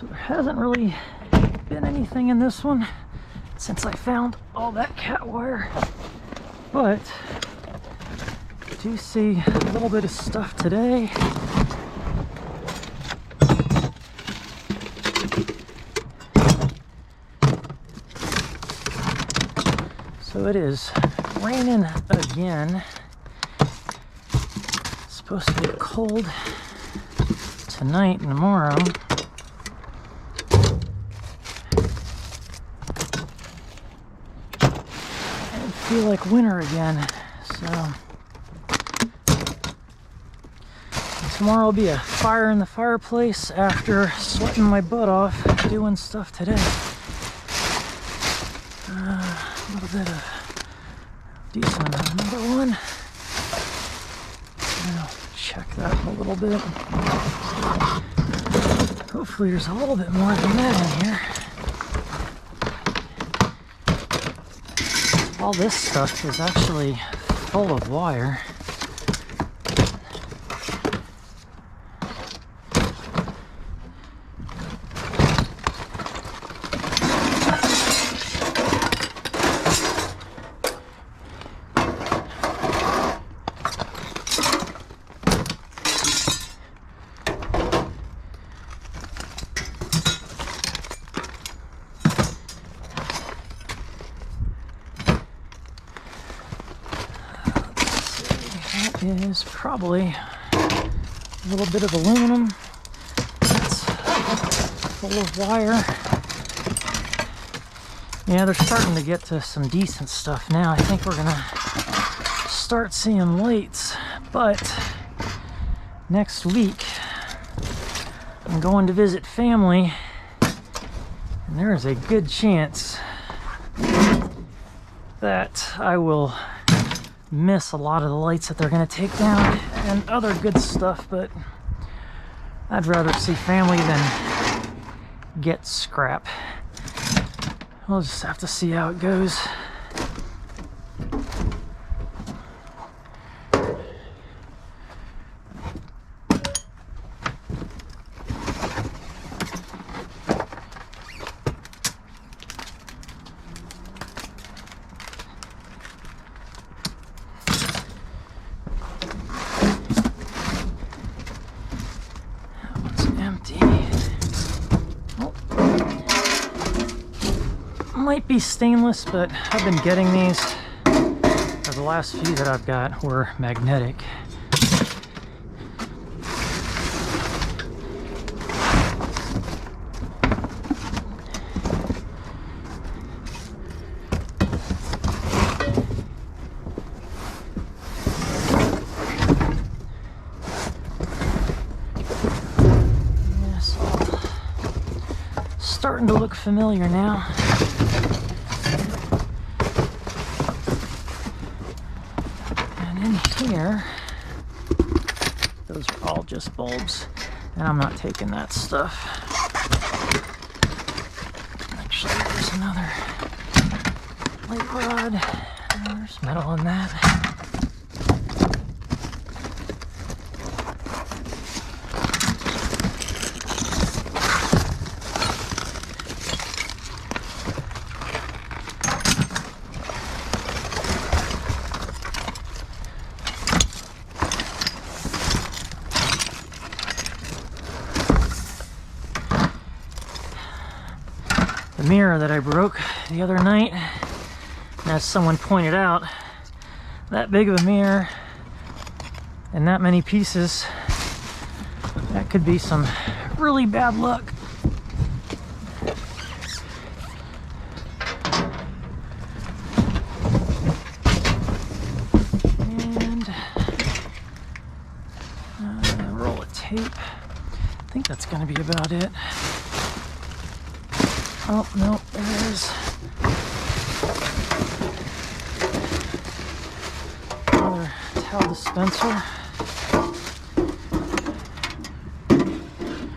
So there hasn't really been anything in this one since I found all that cat wire, but I do see a little bit of stuff today. So it is raining again. It's supposed to be cold tonight and tomorrow. I feel like winter again. So tomorrow will be a fire in the fireplace after sweating my butt off doing stuff today. A little bit of decent amount. Number one. I'll check that a little bit. Hopefully there's a little bit more than that in here. All this stuff is actually full of wire. Is probably a little bit of aluminum that's full of wire. Yeah, they're starting to get to some decent stuff now. I think we're gonna start seeing lights, but next week I'm going to visit family, and there is a good chance that I will miss a lot of the lights that they're going to take down and other good stuff, but I'd rather see family than get scrap. We'll just have to see how it goes. Might be stainless, but I've been getting these, or the last few that I've got were magnetic. Yes, starting to look familiar now. Here, those are all just bulbs, and I'm not taking that stuff. Actually, there's another light rod. There's metal in that. The mirror that I broke the other night, and as someone pointed out, that big of a mirror and that many pieces, that could be some really bad luck. And a roll of tape. I think that's going to be about it. Oh, no, there it is. Another towel dispenser.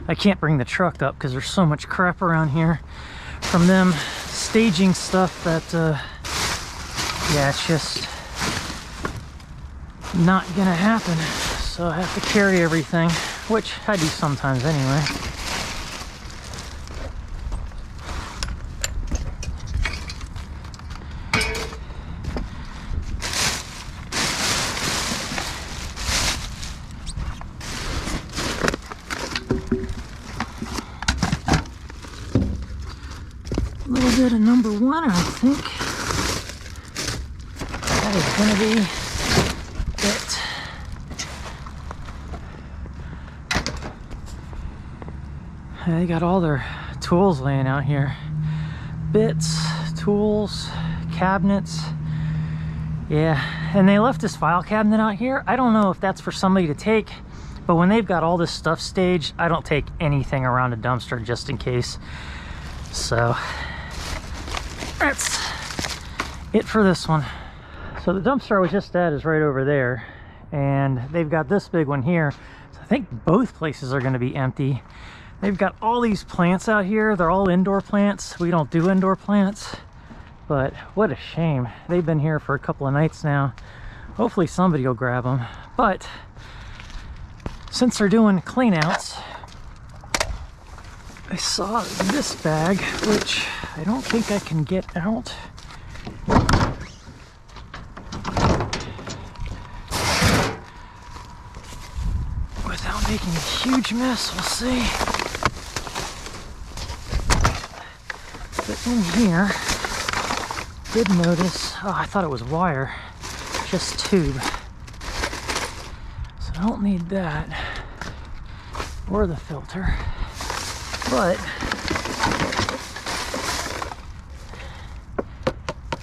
I can't bring the truck up because there's so much crap around here from them staging stuff that, yeah, it's just not gonna happen. So I have to carry everything, which I do sometimes anyway. bit of number one, I think. That is going to be it. They got all their tools laying out here. Bits, tools, cabinets. Yeah, and they left this file cabinet out here. I don't know if that's for somebody to take, but when they've got all this stuff staged, I don't take anything around a dumpster just in case. So that's it for this one. So the dumpster I was just at is right over there, and they've got this big one here. So I think both places are going to be empty. They've got all these plants out here. They're all indoor plants. We don't do indoor plants, but what a shame. They've been here for a couple of nights now. Hopefully somebody will grab them. But since they're doing clean outs, I saw this bag, which I don't think I can get out. Without making a huge mess, we'll see. But in here, did notice, oh, I thought it was wire, just tube. So I don't need that, or the filter. But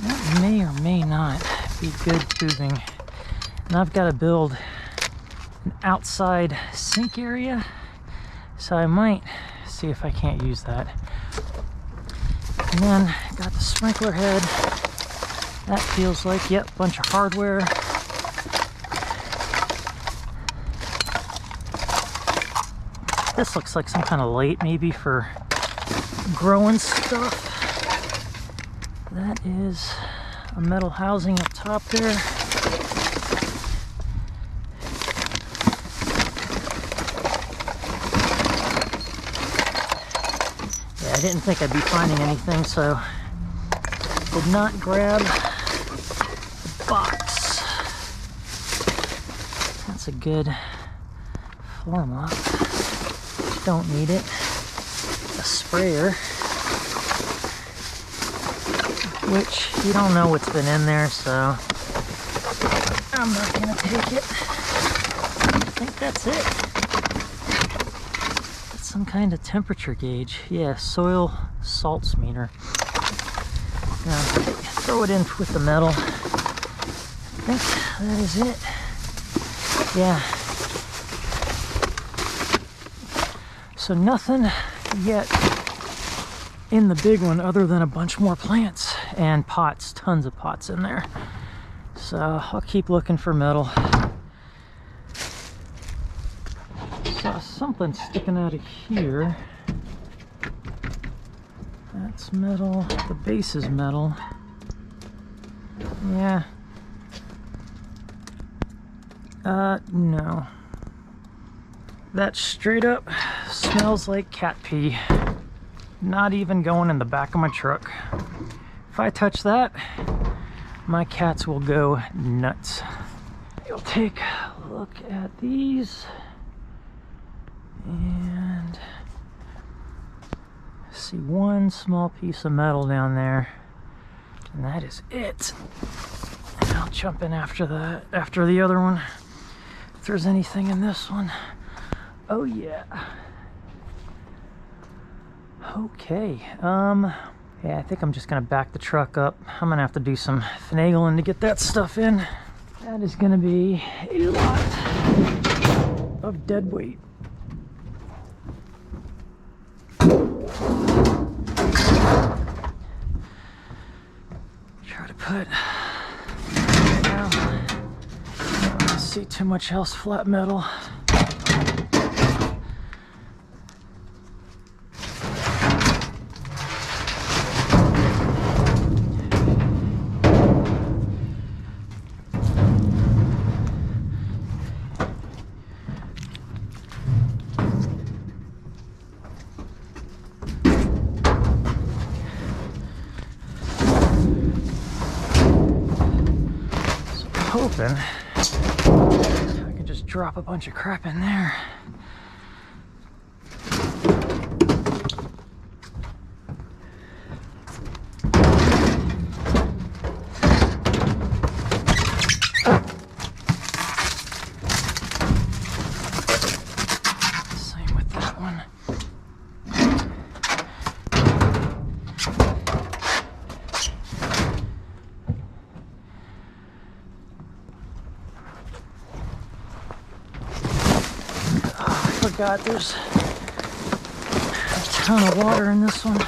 that may or may not be good tubing. And I've got to build an outside sink area, so I might see if I can't use that. And then got the sprinkler head. That feels like, yep, bunch of hardware. This looks like some kind of light, maybe for growing stuff. That is a metal housing up top there. Yeah, I didn't think I'd be finding anything, so did not grab the box. That's a good floor mop. Don't need it. A sprayer, which you don't know what's been in there, so I'm not gonna take it. I think that's it. It's some kind of temperature gauge. Yeah, soil salts meter. Now, throw it in with the metal. I think that is it. Yeah. So nothing yet in the big one other than a bunch more plants and pots, tons of pots in there. So I'll keep looking for metal. Saw something sticking out of here. That's metal, the base is metal. Yeah. No. That straight up smells like cat pee. Not even going in the back of my truck. If I touch that, my cats will go nuts. You'll take a look at these and see one small piece of metal down there, and that is it. And I'll jump in after that, after the other one, if there's anything in this one. Oh yeah. Okay, yeah, I think I'm just gonna back the truck up. I'm gonna have to do some finagling to get that stuff in. That is gonna be a lot of dead weight. Try to put, well, I don't see too much else flat metal. Hoping I can just drop a bunch of crap in there. one. Oh, I forgot there's a ton of water in this one.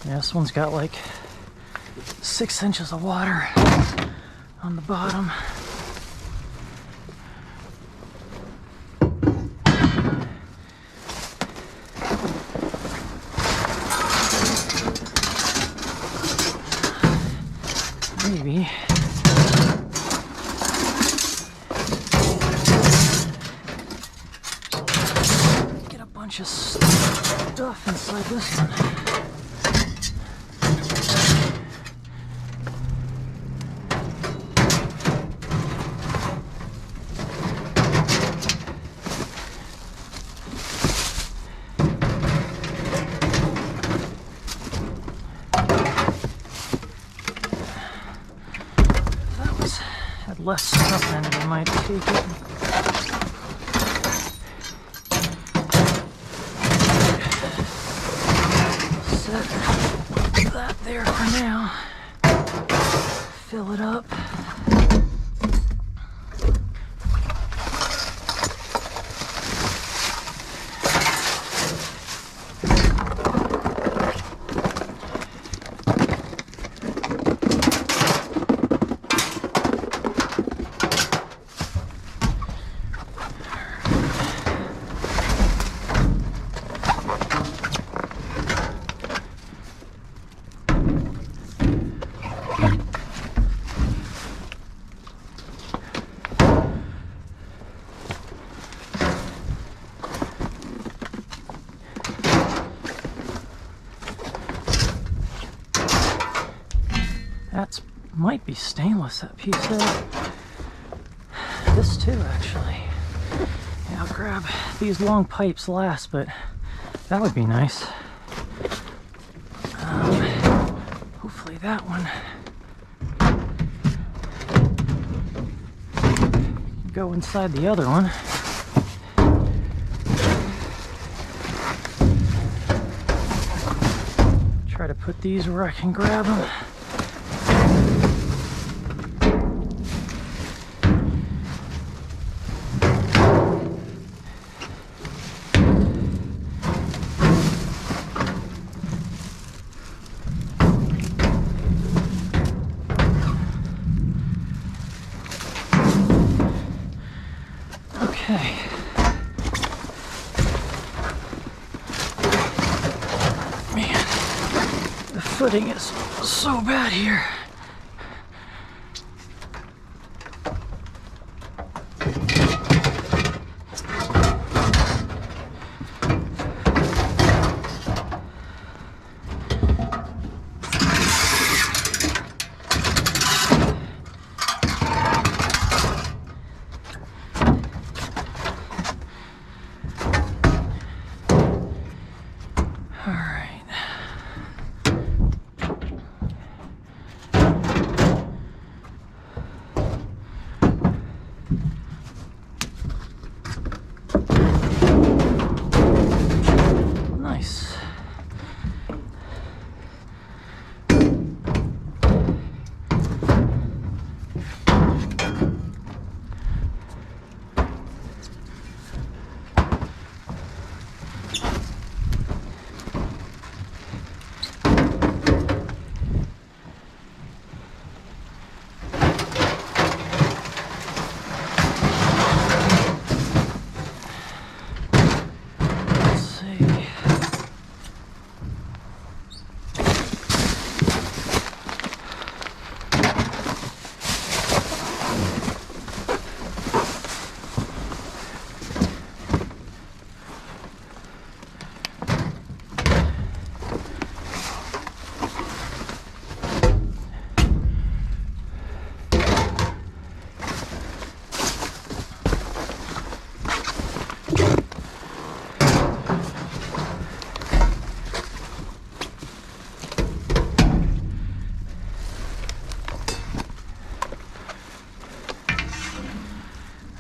Yeah, this one's got like 6 inches of water on the bottom. Maybe. Get a bunch of stuff inside this one. Less stuff in it, I might take it. Set that there for now. Fill it up. That's might be stainless, that piece there. This too, actually. Yeah, I'll grab these long pipes last, but that would be nice. Hopefully that one can go inside the other one. Try to put these where I can grab them. Okay. Man, the footing is so bad here.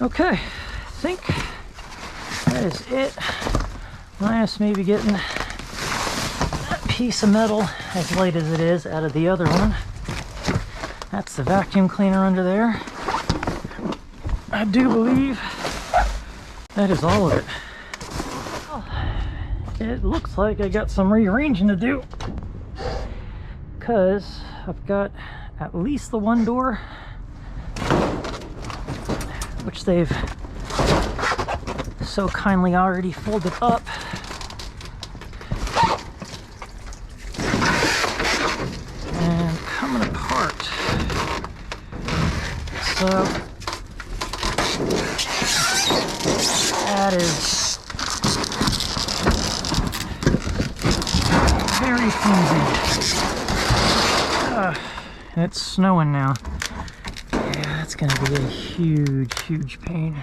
Okay, I think that is it. Minus maybe getting that piece of metal, as light as it is, out of the other one. That's the vacuum cleaner under there. I do believe that is all of it. It looks like I got some rearranging to do, because I've got at least the one door, which they've so kindly already folded up. And coming apart. So that is very flimsy. And it's snowing now. Yeah, that's gonna be a huge, huge pain.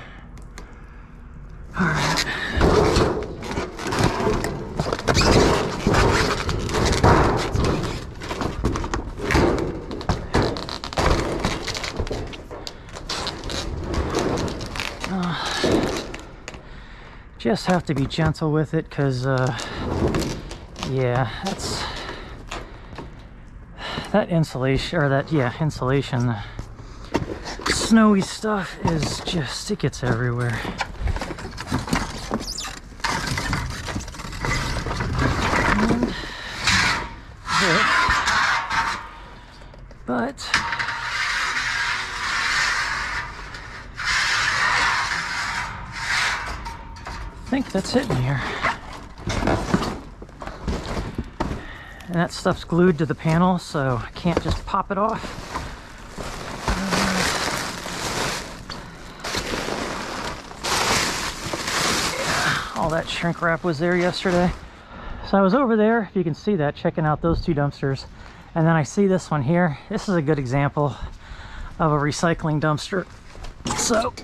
Alright. Just have to be gentle with it, because yeah, that's that insulation, or that, yeah, insulation, the snowy stuff is just, it gets everywhere. And this, but I think that's it in here. And that stuff's glued to the panel, so I can't just pop it off. Yeah, all that shrink wrap was there yesterday. So I was over there, if you can see that, checking out those two dumpsters. And then I see this one here. This is a good example of a recycling dumpster. So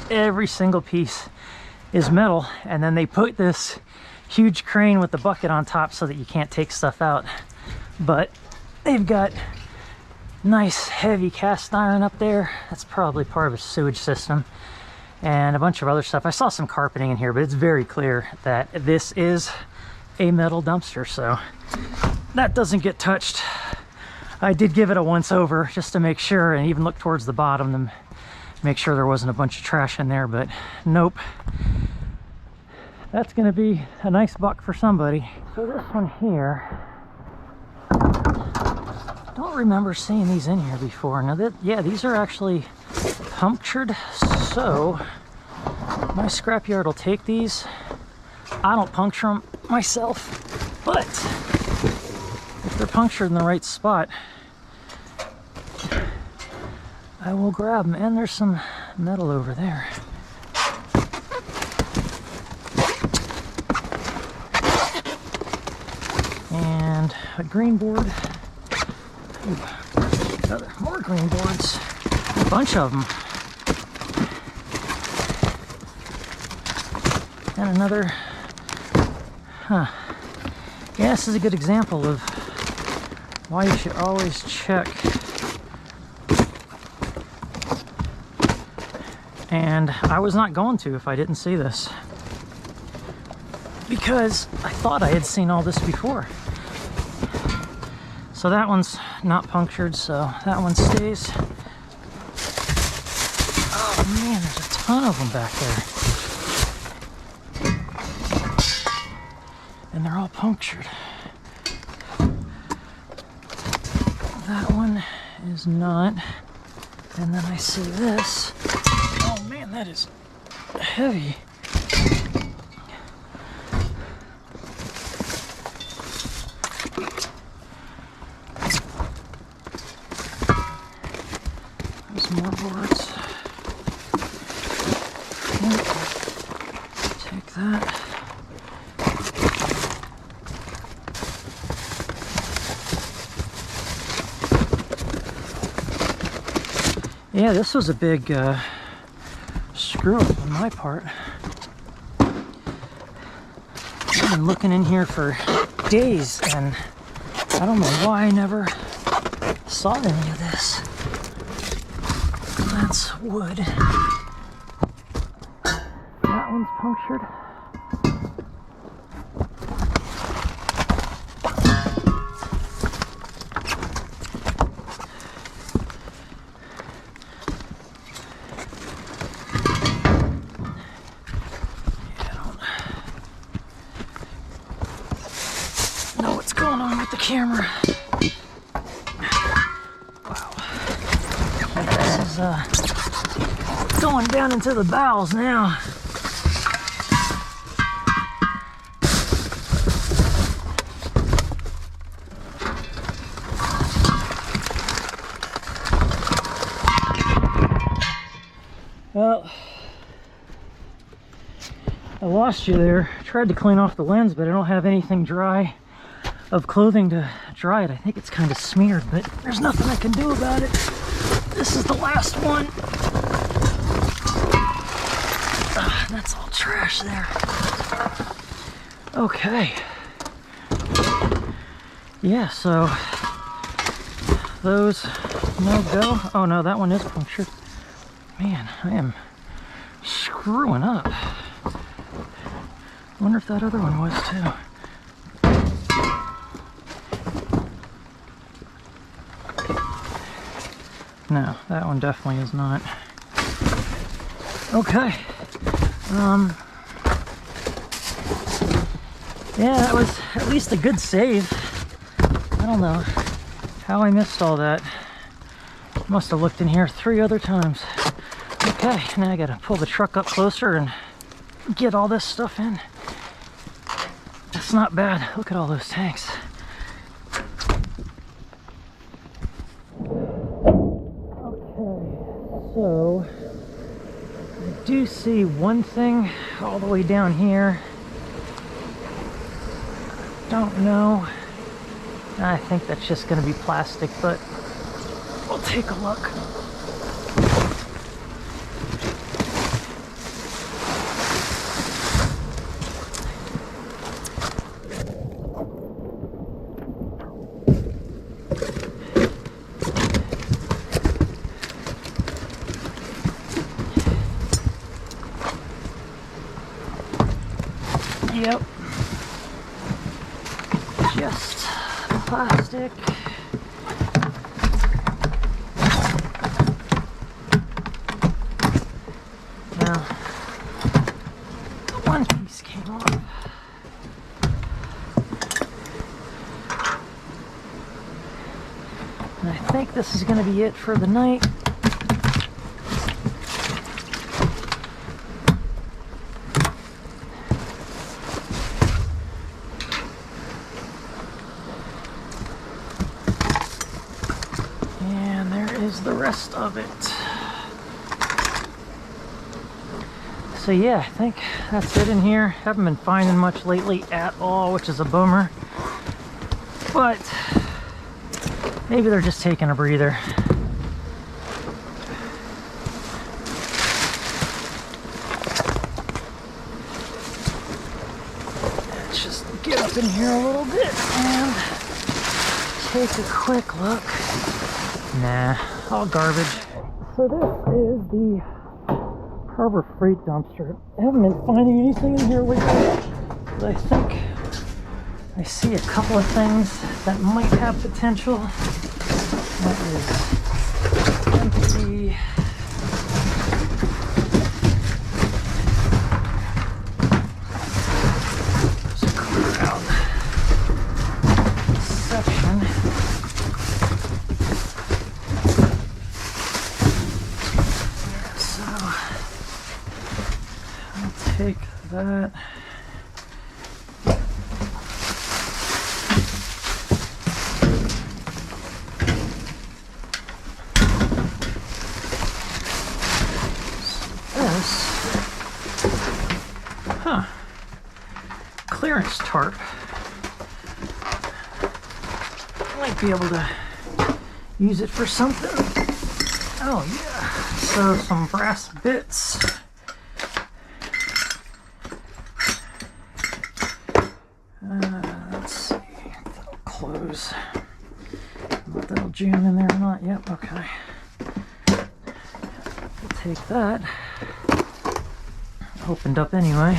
every single piece is metal, and then they put this huge crane with the bucket on top so that you can't take stuff out. But they've got nice heavy cast iron up there. That's probably part of a sewage system, and a bunch of other stuff. I saw some carpeting in here, but it's very clear that this is a metal dumpster, so that doesn't get touched. I did give it a once over just to make sure, and even look towards the bottom to make sure there wasn't a bunch of trash in there, but nope. That's gonna be a nice buck for somebody. So this one here, don't remember seeing these in here before. Now that, yeah, these are actually punctured, so my scrapyard will take these. I don't puncture them myself, but if they're punctured in the right spot, I will grab them. And there's some metal over there. And a green board. Ooh, more green boards. A bunch of them. And another. Huh. Yeah, this is a good example of why you should always check. And I was not going to if I didn't see this, because I thought I had seen all this before. So that one's not punctured, so that one stays. Oh man, there's a ton of them back there. And they're all punctured. That one is not. And then I see this. Oh man, that is heavy. There's more boards. Take that. Yeah, this was a big screw up on my part. I've been looking in here for days, and I don't know why I never saw any of this. That's wood. punctured. Camera. Wow. This is going down into the bowels now. Well, I lost you there. I tried to clean off the lens, but I don't have anything dry of clothing to dry it. I think it's kind of smeared, but there's nothing I can do about it. This is the last one. That's all trash there. Okay. Yeah, so those no go. Oh no, that one is punctured. Man, I am screwing up. Wonder if that other one was too. No, that one definitely is not. Okay. Yeah, that was at least a good save. I don't know how I missed all that. Must have looked in here 3 other times. Okay, now I gotta pull the truck up closer and get all this stuff in. That's not bad. Look at all those tanks. So, I do see one thing all the way down here. Don't know. I think that's just going to be plastic, but we'll take a look. Yep. Just plastic. Now, one piece came off. And I think this is going to be it for the night. The rest of it. So yeah, I think that's it in here. Haven't been finding much lately at all, which is a bummer. But maybe they're just taking a breather. Let's just get up in here a little bit and take a quick look. Nah, all garbage. So this is the Harbor Freight dumpster. I haven't been finding anything in here lately, but I think I see a couple of things that might have potential. That is empty. Let's clear out this section. Take that. Clearance tarp. Might be able to use it for something. Oh yeah. So some brass bits. Let's see. That'll close. If that'll jam in there or not. Yep, okay. We'll take that. opened up anyway.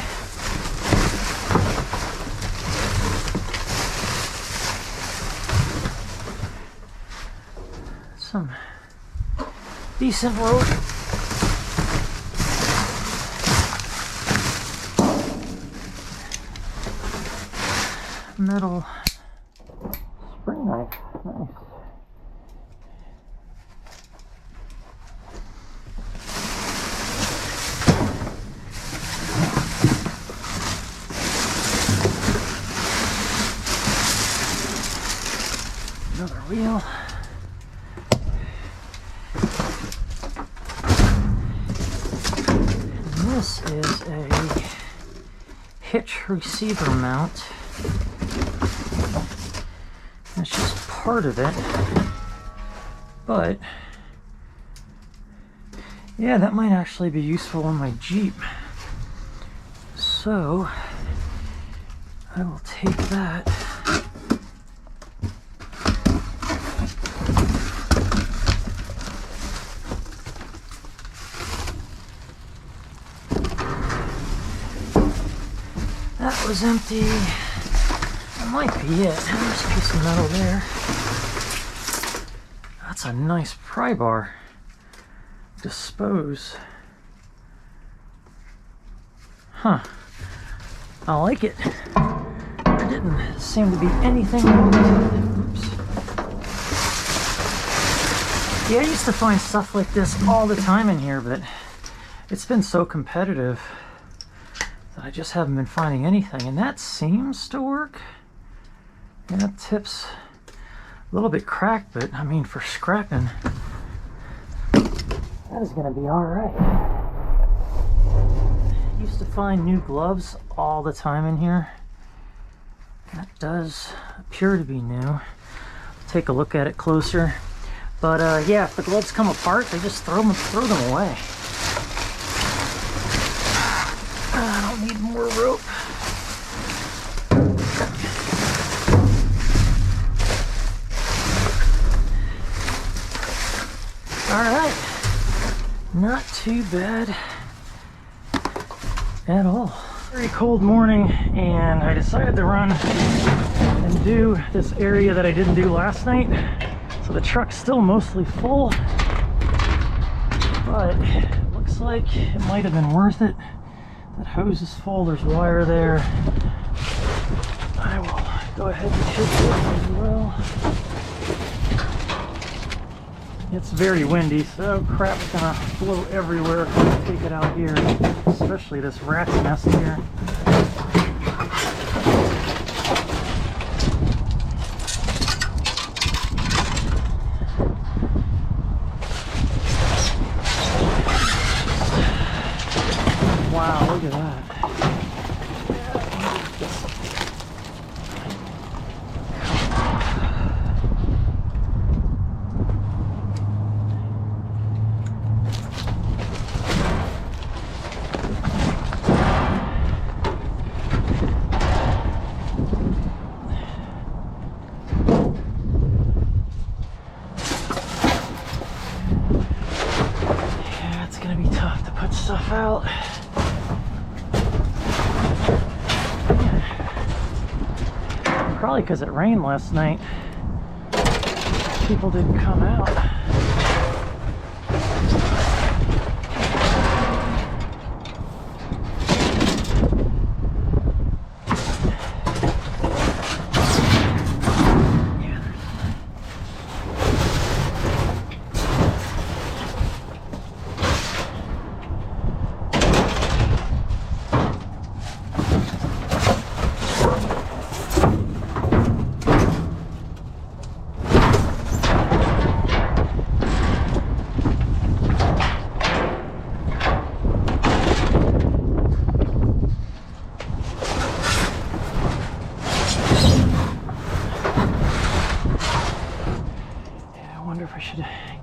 Some decent rope. Metal spring knife. Nice. Another wheel. And this is a hitch receiver mount. That's just part of it, but yeah, that might actually be useful on my Jeep. So I will take that. That was empty. That might be it. There's a piece of metal there. That's a nice pry bar. Dispose. Huh. I like it. There didn't seem to be anything wrong with it. Oops. Yeah, I used to find stuff like this all the time in here, but it's been so competitive that I just haven't been finding anything. And that seems to work. Yeah, that tip's a little bit cracked, but I mean, for scrapping, that is going to be all right. Used to find new gloves all the time in here. That does appear to be new. Take a look at it closer. But yeah, if the gloves come apart, they just throw them away. I don't need more rope. Alright, not too bad at all. Very cold morning, and I decided to run and do this area that I didn't do last night. So the truck's still mostly full, but it looks like it might have been worth it. That hose is full, there's wire there. I will go ahead and hit this as well. It's very windy, so crap's gonna blow everywhere if I take it out here, especially this rat's nest here. Wow, look at that. Stuff out. Probably because it rained last night. People didn't come out.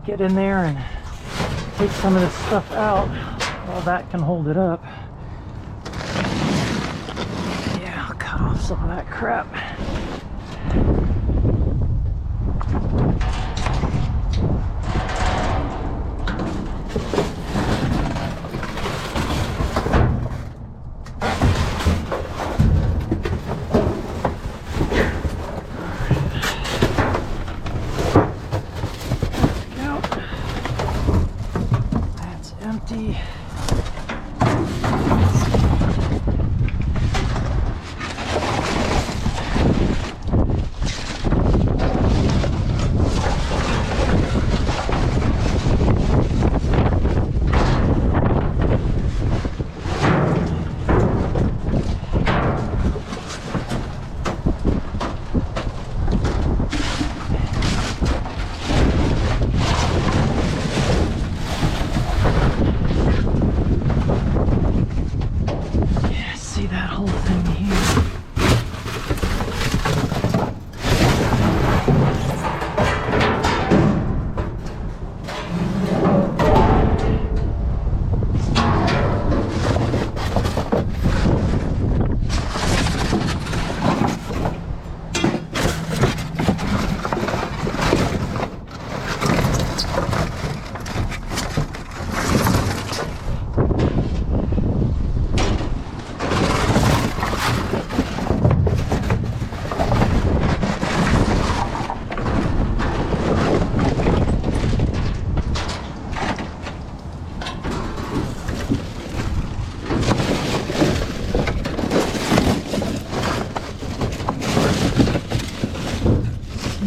Get in there and take some of this stuff out while that can hold it up. Yeah, I'll cut off some of that crap.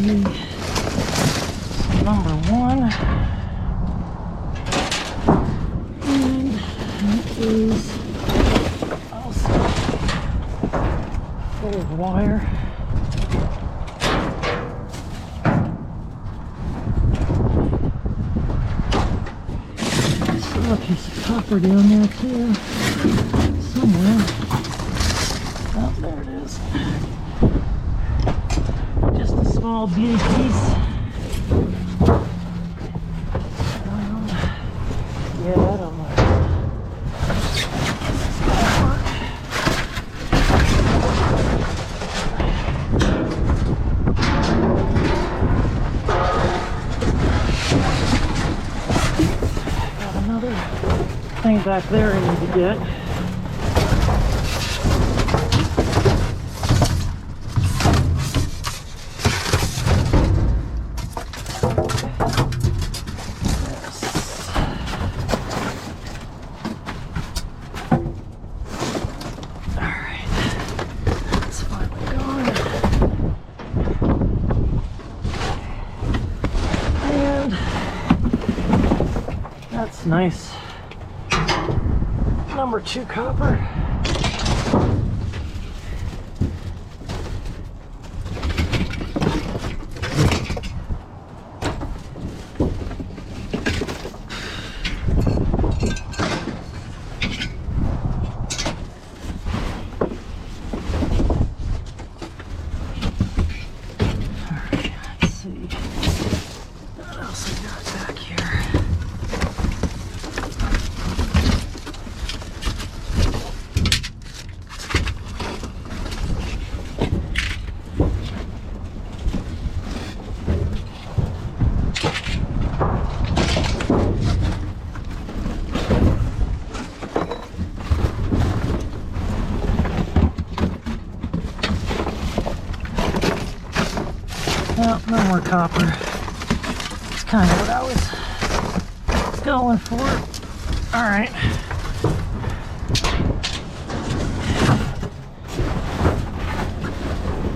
be number 1. And that is also full of wire. Still a piece of copper down there too, somewhere. Oh, there it is. Just a small beauty piece. Yeah, I don't know. Got another thing back there I need to get. That's nice. Number 2 copper. Alright, let's see. What else we got back here? Well, no more copper. That's kind of what I was going for. All right.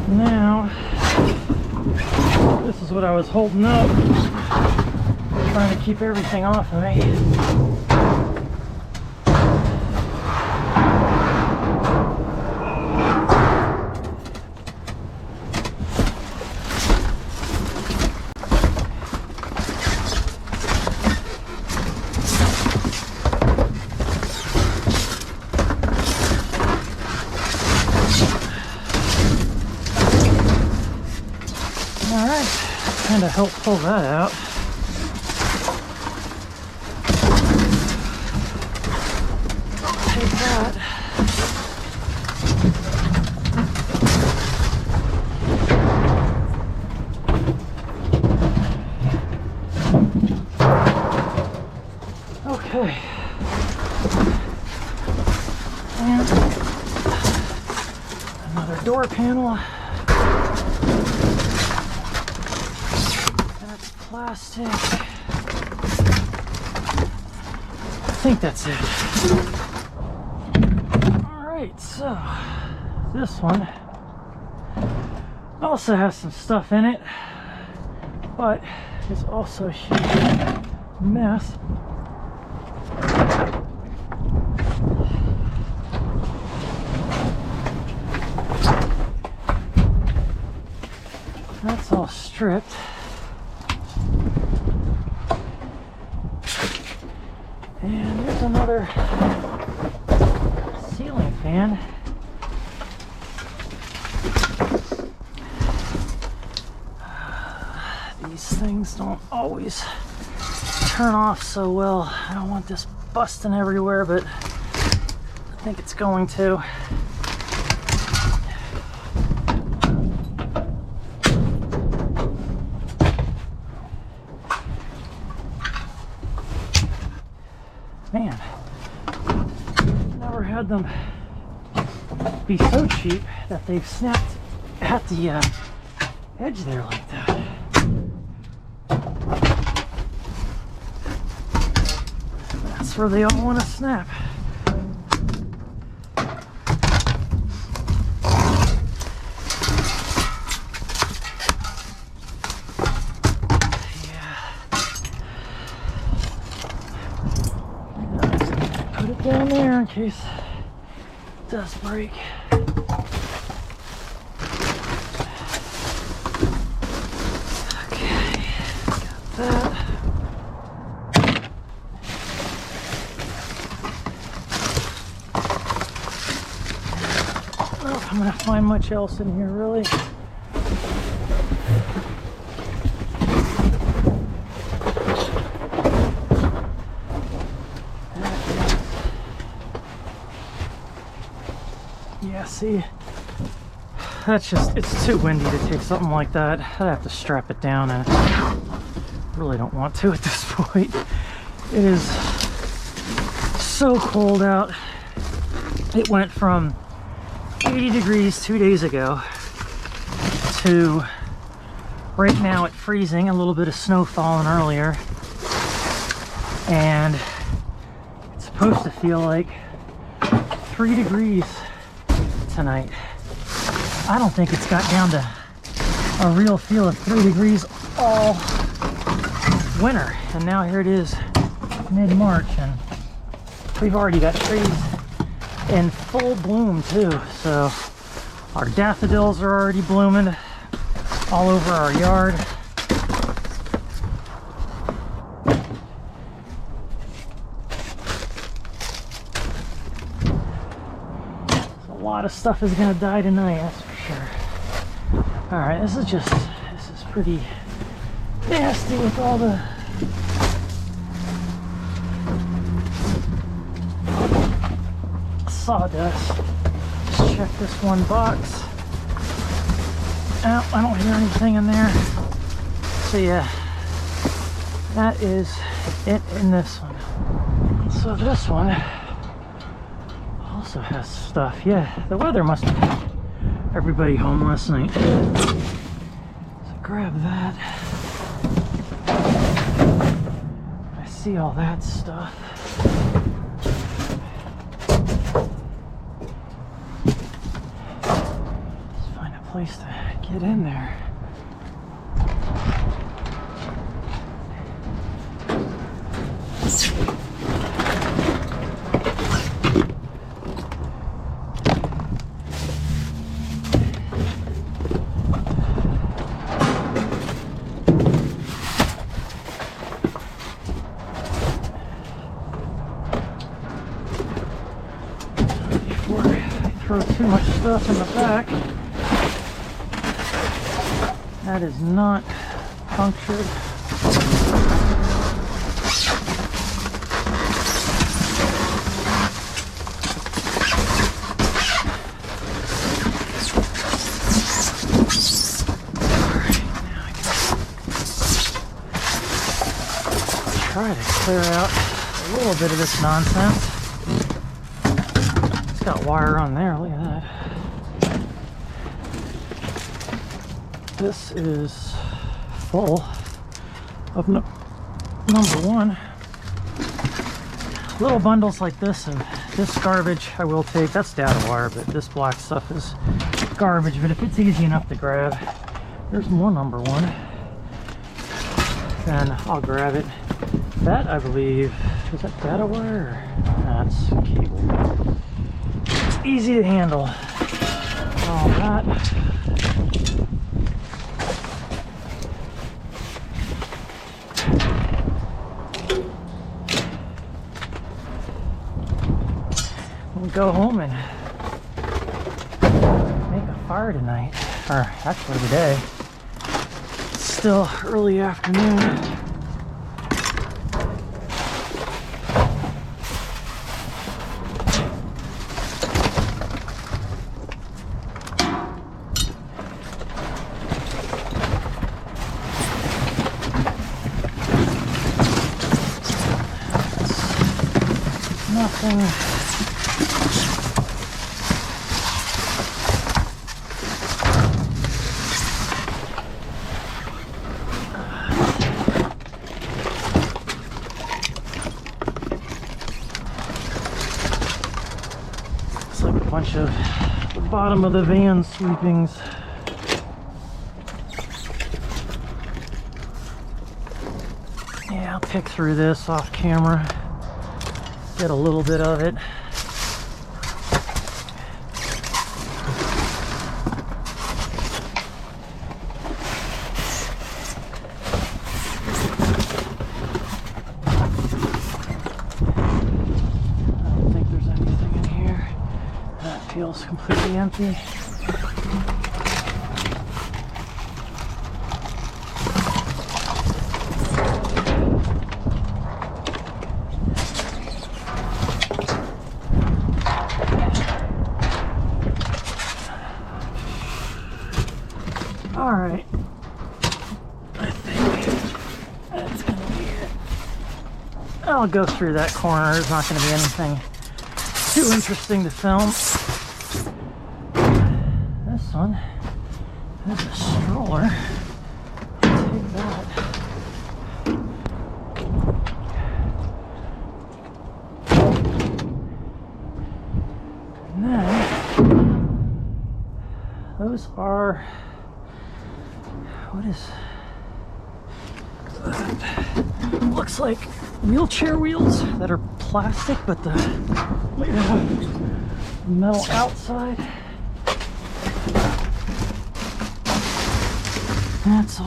Now, this is what I was holding up, trying to keep everything off of me. Alright, kind of help pull that out. Take that. Okay. And another door panel. Plastic. I think that's it. Alright, so this one also has some stuff in it, but it's also a huge mess. That's all stripped. And there's another ceiling fan. These things don't always turn off so well. I don't want this busting everywhere, but I think it's going to. Man, never had them be so cheap that they've snapped at the edge there like that. That's where they all want to snap. case it does break. Okay, got that. I don't know if I'm gonna find much else in here, really. Yeah, see, that's just, it's too windy to take something like that. I'd have to strap it down, and I really don't want to at this point. It is so cold out. It went from 80 degrees 2 days ago to right now at freezing, a little bit of snow falling earlier, and it's supposed to feel like 3 degrees tonight. I don't think it's got down to a real feel of 3 degrees all winter, and now here it is mid-March, and we've already got trees in full bloom too. So our daffodils are already blooming all over our yard. A lot of stuff is gonna die tonight, that's for sure. All right, this is pretty nasty with all the sawdust. Just check this one box. Oh, I don't hear anything in there. So yeah, that is it in this one. So this one also has stuff. Yeah, the weather must have kept everybody home last night. So grab that. I see all that stuff. Let's find a place to get in there. Throw too much stuff in the back. That is not punctured. Try to clear out a little bit of this nonsense. Got wire on there, look at that. This is full of number one. Little bundles like this of this garbage I will take. That's data wire, but this black stuff is garbage. But if it's easy enough to grab, there's more number one, then I'll grab it. That, I believe, is that data wire? That's cable. Easy to handle. All that. We'll go home and make a fire tonight, or actually today. It's still early afternoon. Nothing. It's like a bunch of the bottom of the van sweepings. Yeah, I'll pick through this off camera. Get a little bit of it. almost completely empty. All right, I think that's gonna be it. I'll go through that corner. There's not gonna be anything too interesting to film. This one is a stroller. I'll take that. And then those are, what is that? Looks like wheelchair wheels that are plastic, but the metal outside. That's all,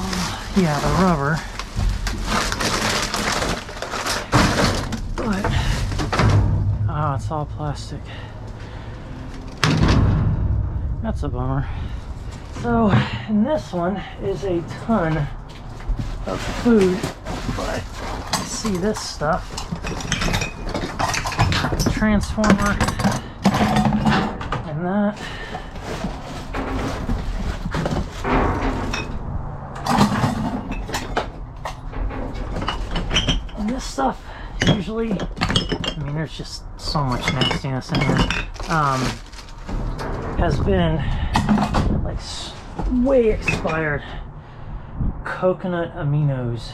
yeah, the rubber. But, oh, it's all plastic. That's a bummer. So, and this one is a ton of food, but I see this stuff. Transformer, and that. And this stuff usually, I mean, there's just so much nastiness in here, has been like way expired coconut aminos,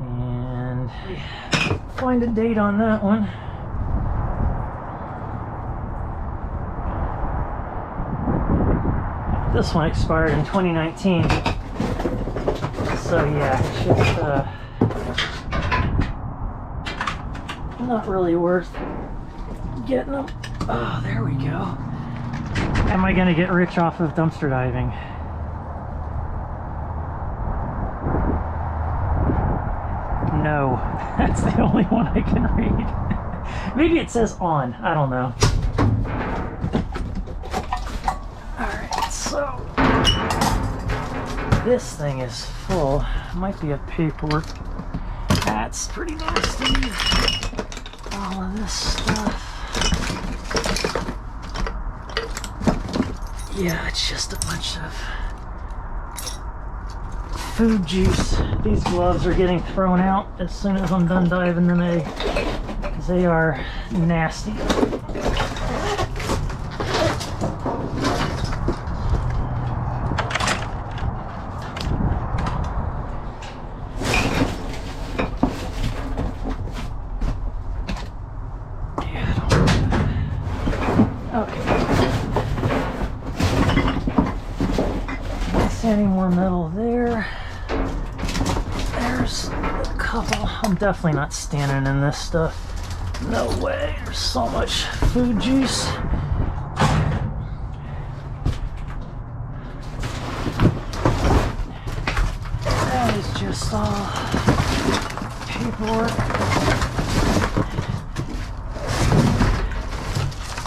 and find a date on that one. This one expired in 2019, so yeah, it's just not really worth getting them. Oh, there we go. Am I gonna get rich off of dumpster diving? No, that's the only one I can read. Maybe it says on, I don't know. Alright, so this thing is full. Might be a paperwork. That's pretty nasty. All of this stuff. Yeah, it's just a bunch of food juice. These gloves are getting thrown out as soon as I'm done diving today, because they are nasty. Any more metal there? There's a couple. I'm definitely not standing in this stuff. No way. There's so much food juice. That is just all paperwork.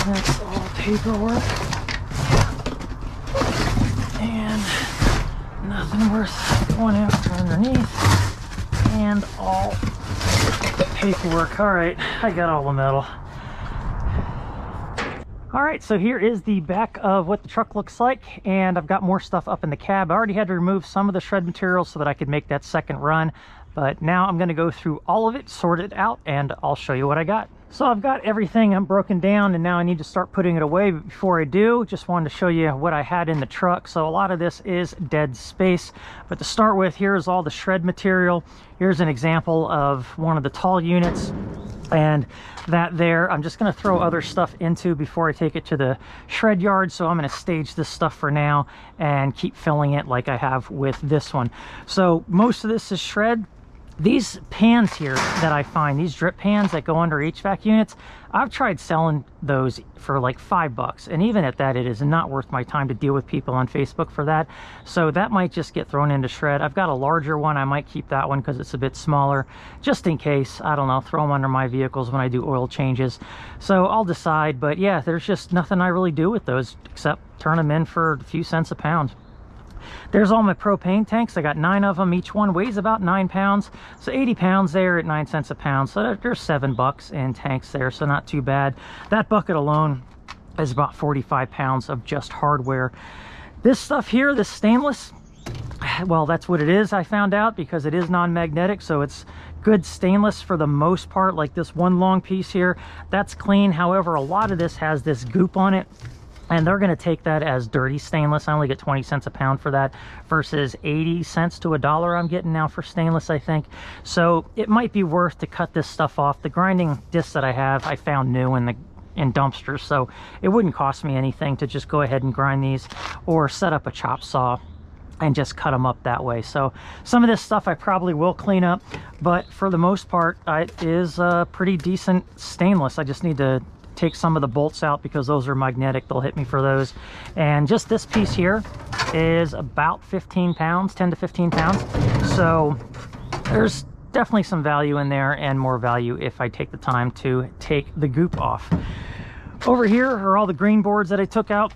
That's all paperwork. And nothing worth going after underneath, and all paperwork. All right, I got all the metal. All right, so here is the back of what the truck looks like, and I've got more stuff up in the cab. I already had to remove some of the shred material so that I could make that second run, but now I'm going to go through all of it, sort it out, and I'll show you what I got. So I've got everything broken down, and now I need to start putting it away. But before I do, just wanted to show you what I had in the truck. So a lot of this is dead space, but to start with, here's all the shred material. Here's an example of one of the tall units, and that there I'm just going to throw other stuff into before I take it to the shred yard. So I'm going to stage this stuff for now and keep filling it like I have with this one. So most of this is shred. These pans here that I find, these drip pans that go under HVAC units, I've tried selling those for like $5, and even at that, it is not worth my time to deal with people on Facebook for that. So that might just get thrown into shred. I've got a larger one. I might keep that one because it's a bit smaller, just in case. I don't know, throw them under my vehicles when I do oil changes. So I'll decide, but yeah, there's just nothing I really do with those except turn them in for a few cents a pound. There's all my propane tanks. I got 9 of them. Each one weighs about 9 pounds. So 80 pounds there at 9 cents a pound. So there's $7 in tanks there. So not too bad. That bucket alone is about 45 pounds of just hardware. This stuff here, this stainless, well, that's what it is, I found out, because it is non-magnetic. So it's good stainless for the most part. Like this one long piece here, that's clean. However, a lot of this has this goop on it, and they're going to take that as dirty stainless. I only get 20 cents a pound for that versus 80 cents to $1 I'm getting now for stainless, I think. So it might be worth to cut this stuff off. The grinding discs that I have, I found new in dumpsters, so it wouldn't cost me anything to just go ahead and grind these or set up a chop saw and just cut them up that way. So some of this stuff I probably will clean up, but for the most part, it is pretty decent stainless. I just need to take some of the bolts out because those are magnetic. They'll hit me for those. And just this piece here is about 15 pounds, 10 to 15 pounds. So there's definitely some value in there, and more value if I take the time to take the goop off. Over here are all the green boards that I took out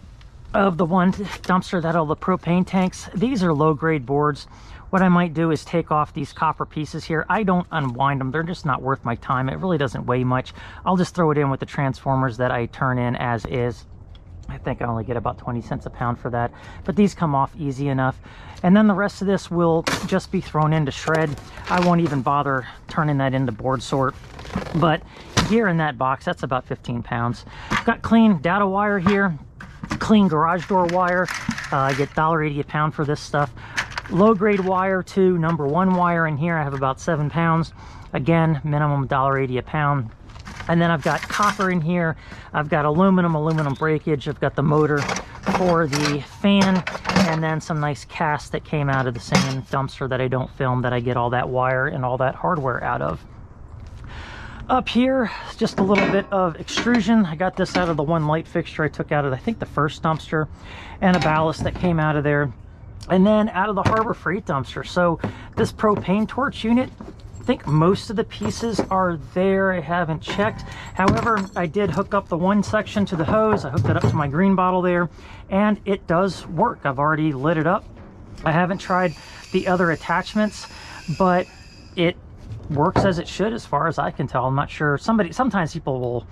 of the one dumpster that all the propane tanks. These are low grade boards. What I might do is take off these copper pieces here. I don't unwind them. They're just not worth my time. It really doesn't weigh much. I'll just throw it in with the transformers that I turn in as is. I think I only get about 20 cents a pound for that, but these come off easy enough. And then the rest of this will just be thrown into shred. I won't even bother turning that into board sort. But here in that box, that's about 15 pounds. Got clean data wire here, clean garage door wire. I get $1.80 a pound for this stuff. Low grade wire to number 1 wire in here. I have about 7 pounds. Again, minimum $1.80 a pound. And then I've got copper in here. I've got aluminum breakage. I've got the motor for the fan, and then some nice casts that came out of the same dumpster that I don't film, that I get all that wire and all that hardware out of. Up here, just a little bit of extrusion. I got this out of the one light fixture I took out of, I think, the first dumpster, and a ballast that came out of there. And then out of the Harbor Freight dumpster. So this propane torch unit, I think most of the pieces are there. I haven't checked. However, I did hook up the one section to the hose. I hooked it up to my green bottle there, and it does work. I've already lit it up. I haven't tried the other attachments, but it works as it should as far as I can tell. I'm not sure. Sometimes people will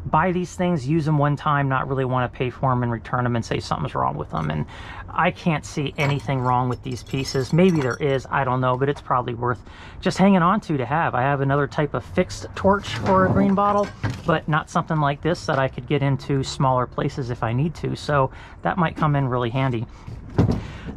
buy these things, use them one time, not really want to pay for them, and return them and say something's wrong with them. And I can't see anything wrong with these pieces. Maybe there is, I don't know, but it's probably worth just hanging on to have. I have another type of fixed torch for a green bottle, but not something like this that I could get into smaller places if I need to. So that might come in really handy.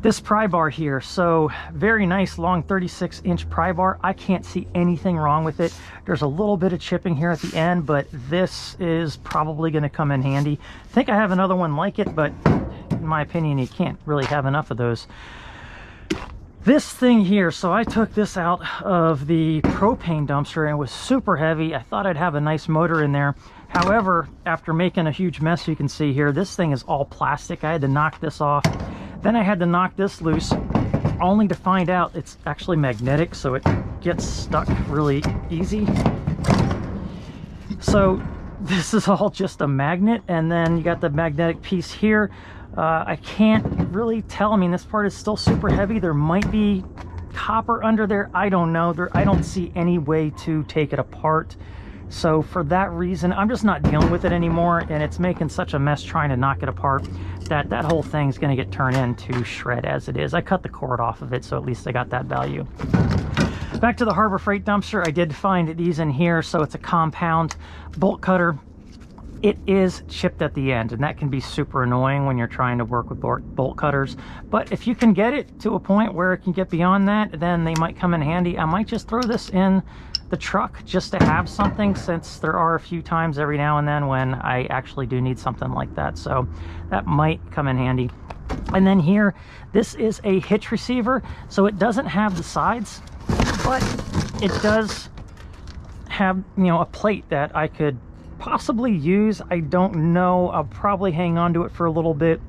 This pry bar here, so very nice long 36-inch pry bar. I can't see anything wrong with it. There's a little bit of chipping here at the end, but this is probably going to come in handy. I think I have another one like it, but in my opinion, you can't really have enough of those. This thing here, so I took this out of the propane dumpster, and it was super heavy. I thought I'd have a nice motor in there. However, after making a huge mess, you can see here, this thing is all plastic. I had to knock this off. Then I had to knock this loose, only to find out it's actually magnetic, so it gets stuck really easy. So this is all just a magnet, and then you got the magnetic piece here. I can't really tell. I mean, this part is still super heavy. There might be copper under there. I don't know. I don't see any way to take it apart. So for that reason, I'm just not dealing with it anymore, and it's making such a mess trying to knock it apart that that whole thing's going to get turned into shred as it is. I cut the cord off of it, so at least I got that value. Back to the Harbor Freight dumpster, I did find these in here. So it's a compound bolt cutter. It is chipped at the end, and that can be super annoying when you're trying to work with bolt cutters. But if you can get it to a point where it can get beyond that, then they might come in handy. I might just throw this in the truck just to have something, since there are a few times every now and then when I actually do need something like that. So that might come in handy. And then here, this is a hitch receiver. So it doesn't have the sides, but it does have, you know, a plate that I could possibly use. I don't know. I'll probably hang on to it for a little bit.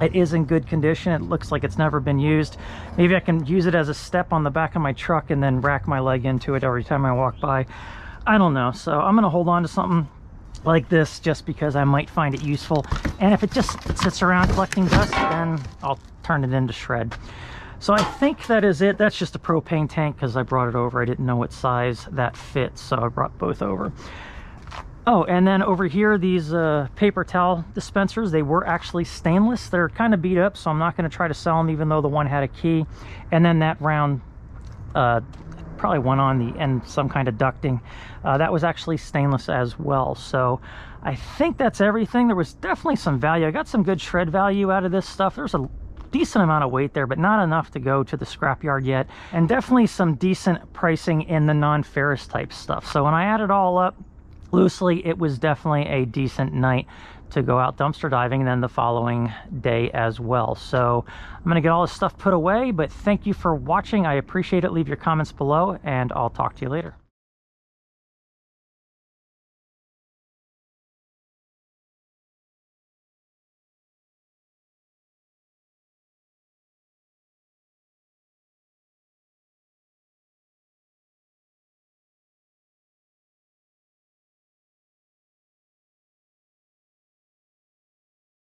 It is in good condition. It looks like it's never been used. Maybe I can use it as a step on the back of my truck and then rack my leg into it every time I walk by. I don't know. So I'm gonna hold on to something like this just because I might find it useful. And if it just sits around collecting dust, then I'll turn it into shred. So I think that is it. That's just a propane tank because I brought it over. I didn't know what size that fits, so I brought both over. Oh, and then over here, these paper towel dispensers, they were actually stainless. They're kind of beat up, so I'm not going to try to sell them, even though the one had a key. And then that round probably went on the end, some kind of ducting. That was actually stainless as well. So I think that's everything. There was definitely some value. I got some good shred value out of this stuff. There's a decent amount of weight there, but not enough to go to the scrapyard yet. And definitely some decent pricing in the non-ferrous type stuff. So when I add it all up, loosely, it was definitely a decent night to go out dumpster diving, and then the following day as well. So I'm going to get all this stuff put away, but thank you for watching. I appreciate it. Leave your comments below, and I'll talk to you later.